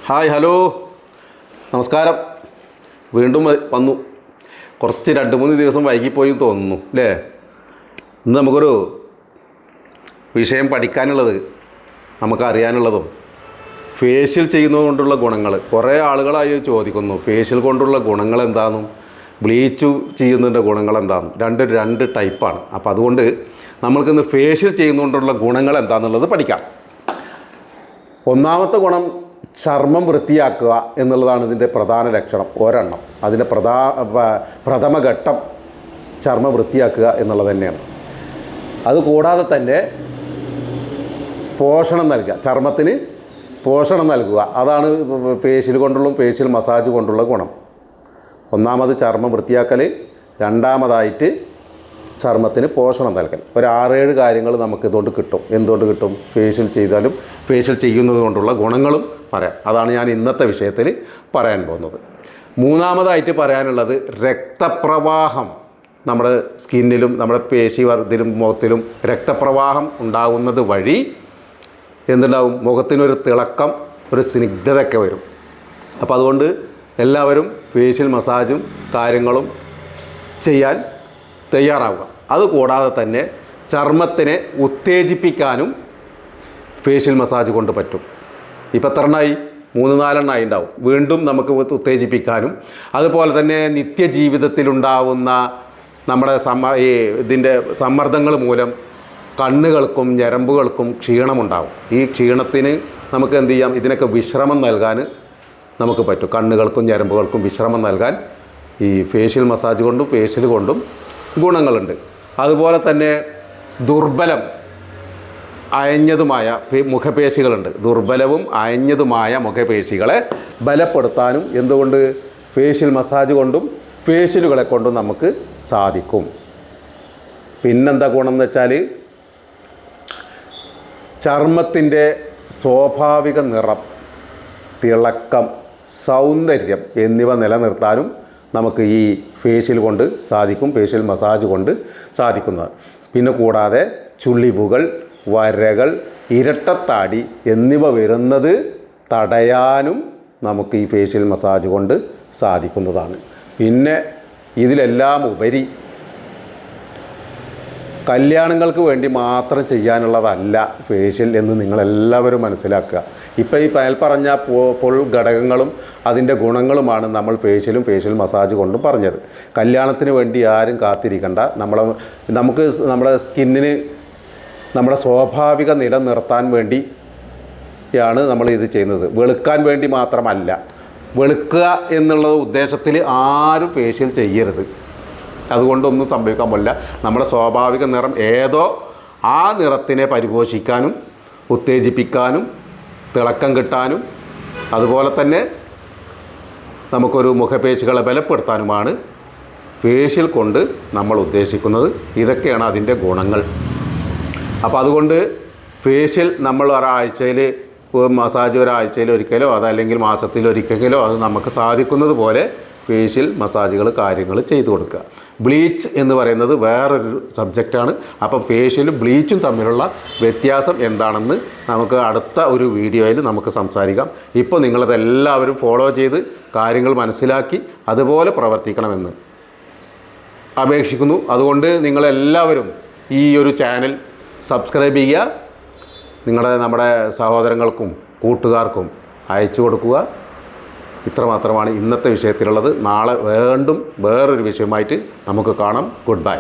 Hi hello നമസ്കാരം. വീണ്ടും വന്നു. കുറച്ച് 2-3 ദിവസം വൈകിപ്പോയി തോന്നുന്നു അല്ലേ? ഇന്ന് നമുക്കൊരു വിഷയം പഠിക്കാനുള്ളത്, നമുക്കറിയാനുള്ളതും ഫേഷ്യൽ ചെയ്യുന്നത് കൊണ്ടുള്ള ഗുണങ്ങൾ. കുറേ ആളുകളായി ചോദിക്കുന്നു ഫേഷ്യൽ കൊണ്ടുള്ള ഗുണങ്ങൾ എന്താണെന്നും ബ്ലീച്ച് ചെയ്യുന്നതിൻ്റെ ഗുണങ്ങൾ എന്താണെന്നും. രണ്ട് ടൈപ്പാണ്. അപ്പോൾ അതുകൊണ്ട് നമ്മൾക്കിന്ന് ഫേഷ്യൽ ചെയ്യുന്നതുകൊണ്ടുള്ള ഗുണങ്ങൾ എന്താണെന്നുള്ളത് പഠിക്കാം. ഒന്നാമത്തെ ഗുണം ചർമ്മം വൃത്തിയാക്കുക എന്നുള്ളതാണ് ഇതിൻ്റെ പ്രധാന ലക്ഷണം. ഒരെണ്ണം അതിൻ്റെ പ്രഥമ ഘട്ടം ചർമ്മം വൃത്തിയാക്കുക എന്നുള്ളത് തന്നെയാണ്. അതുകൂടാതെ തന്നെ പോഷണം നൽകുക, ചർമ്മത്തിന് പോഷണം നൽകുക. അതാണ് ഫേഷ്യൽ കൊണ്ടുള്ള ഫേഷ്യൽ മസാജ് കൊണ്ടുള്ള ഗുണം. ഒന്നാമത് ചർമ്മം വൃത്തിയാക്കൽ, രണ്ടാമതായിട്ട് ചർമ്മത്തിന് പോഷണം നൽകൽ. ഒരു 6-7 കാര്യങ്ങൾ നമുക്ക് ഇതുകൊണ്ട് കിട്ടും. എന്തുകൊണ്ട് കിട്ടും? ഫേഷ്യൽ ചെയ്താലും ഫേഷ്യൽ ചെയ്യുന്നത് കൊണ്ടുള്ള ഗുണങ്ങളും പറയാം. അതാണ് ഞാൻ ഇന്നത്തെ വിഷയത്തിൽ പറയാൻ പോകുന്നത്. മൂന്നാമതായിട്ട് പറയാനുള്ളത് രക്തപ്രവാഹം. നമ്മുടെ സ്കിന്നിലും നമ്മുടെ പേശിവർദ്ധിലും മുഖത്തിലും രക്തപ്രവാഹം ഉണ്ടാകുന്നത് വഴി എന്തുണ്ടാവും? മുഖത്തിനൊരു തിളക്കം, ഒരു സ്നിഗ്ധതയൊക്കെ വരും. അപ്പോൾ അതുകൊണ്ട് എല്ലാവരും ഫേഷ്യൽ മസാജും കാര്യങ്ങളും ചെയ്യാൻ തയ്യാറാവുക. അതുകൂടാതെ തന്നെ ചർമ്മത്തിനെ ഉത്തേജിപ്പിക്കാനും ഫേഷ്യൽ മസാജ് കൊണ്ട് പറ്റും. ഇപ്പോൾ എത്രണ്ണായി? 3-4 ഉണ്ടാവും. വീണ്ടും നമുക്ക് ഉത്തേജിപ്പിക്കാനും, അതുപോലെ തന്നെ നിത്യജീവിതത്തിലുണ്ടാവുന്ന നമ്മുടെ ഇതിൻ്റെ സമ്മർദ്ദങ്ങൾ മൂലം കണ്ണുകൾക്കും ഞരമ്പുകൾക്കും ക്ഷീണമുണ്ടാവും. ഈ ക്ഷീണത്തിന് നമുക്ക് എന്ത് ചെയ്യാം? ഇതിനൊക്കെ വിശ്രമം നൽകാൻ നമുക്ക് പറ്റും. കണ്ണുകൾക്കും ഞരമ്പുകൾക്കും വിശ്രമം നൽകാൻ ഈ ഫേഷ്യൽ മസാജ് കൊണ്ടും ഫേഷ്യൽ കൊണ്ടും ഗുണങ്ങളുണ്ട്. അതുപോലെ തന്നെ ദുർബലം അയഞ്ഞതുമായ മുഖപേശികളുണ്ട്. ദുർബലവും അയഞ്ഞതുമായ മുഖപേശികളെ ബലപ്പെടുത്താനും എന്തുകൊണ്ട്? ഫേഷ്യൽ മസാജ് കൊണ്ടും ഫേഷ്യലുകളെ കൊണ്ടും നമുക്ക് സാധിക്കും. പിന്നെന്താ ഗുണം എന്ന് വെച്ചാൽ ചർമ്മത്തിൻ്റെ സ്വാഭാവിക നിറം, തിളക്കം, സൗന്ദര്യം എന്നിവ നിലനിർത്താനും നമുക്ക് ഈ ഫേഷ്യൽ കൊണ്ട് സാധിക്കും, ഫേഷ്യൽ മസാജ് കൊണ്ട് സാധിക്കുന്നതാണ്. പിന്നെ കൂടാതെ ചുളിവുകൾ, വരകൾ, ഇരട്ടത്താടി എന്നിവ വരുന്നത് തടയാനും നമുക്ക് ഈ ഫേഷ്യൽ മസാജ് കൊണ്ട് സാധിക്കുന്നതാണ്. പിന്നെ ഇതിലെല്ലാം ഉപരി കല്യാണങ്ങൾക്ക് വേണ്ടി മാത്രം ചെയ്യാനുള്ളതല്ല ഫേഷ്യൽ എന്ന് നിങ്ങളെല്ലാവരും മനസ്സിലാക്കുക. ഇപ്പോൾ ഈ പറഞ്ഞ ഫുൾ ഘടകങ്ങളും അതിൻ്റെ ഗുണങ്ങളുമാണ് നമ്മൾ ഫേഷ്യലും ഫേഷ്യൽ മസാജ് കൊണ്ടും പറഞ്ഞത്. കല്യാണത്തിന് വേണ്ടി ആരും കാത്തിരിക്കണ്ട. നമുക്ക് നമ്മുടെ സ്കിന്നിന് നമ്മുടെ സ്വാഭാവിക നില നിർത്താൻ വേണ്ടിയാണ് നമ്മൾ ഇത് ചെയ്യുന്നത്. വെളുക്കാൻ വേണ്ടി മാത്രമല്ല. വെളുക്കുക എന്നുള്ള ഉദ്ദേശത്തിൽ ആരും ഫേഷ്യൽ ചെയ്യരുത്. അതുകൊണ്ടൊന്നും സംഭവിക്കാൻ പോലില്ല. നമ്മുടെ സ്വാഭാവിക നിറം ഏതോ ആ നിറത്തിനെ പരിപോഷിക്കാനും ഉത്തേജിപ്പിക്കാനും തിളക്കം കിട്ടാനും അതുപോലെ തന്നെ നമുക്കൊരു മുഖപേശികളെ ബലപ്പെടുത്താനുമാണ് ഫേഷ്യൽ കൊണ്ട് നമ്മൾ ഉദ്ദേശിക്കുന്നത്. ഇതൊക്കെയാണ് അതിൻ്റെ ഗുണങ്ങൾ. അപ്പോൾ അതുകൊണ്ട് ഫേഷ്യൽ നമ്മൾ ഒരാഴ്ചയിൽ മസാജ് ഒരാഴ്ചയിൽ ഒരിക്കലോ അതല്ലെങ്കിൽ മാസത്തിൽ ഒരിക്കലോ അത് നമുക്ക് സാധിക്കുന്നത് പോലെ ഫേഷ്യൽ മസാജുകൾ കാര്യങ്ങൾ ചെയ്തു കൊടുക്കുക. ബ്ലീച്ച് എന്ന് പറയുന്നത് വേറൊരു സബ്ജക്റ്റാണ്. അപ്പം ഫേഷ്യലും ബ്ലീച്ചും തമ്മിലുള്ള വ്യത്യാസം എന്താണെന്ന് നമുക്ക് അടുത്ത ഒരു വീഡിയോയിൽ നമുക്ക് സംസാരിക്കാം. ഇപ്പോൾ നിങ്ങളതെല്ലാവരും ഫോളോ ചെയ്ത് കാര്യങ്ങൾ മനസ്സിലാക്കി അതുപോലെ പ്രവർത്തിക്കണമെന്ന് അപേക്ഷിക്കുന്നു. അതുകൊണ്ട് നിങ്ങളെല്ലാവരും ഈ ഒരു ചാനൽ സബ്സ്ക്രൈബ് ചെയ്യുക. നമ്മുടെ സഹോദരങ്ങൾക്കും കൂട്ടുകാർക്കും അയച്ചു കൊടുക്കുക. ഇത്രമാത്രമാണ് ഇന്നത്തെ വിഷയത്തിലുള്ളത്. നാളെ വീണ്ടും വേറൊരു വിഷയമായിട്ട് നമുക്ക് കാണാം. Good bye.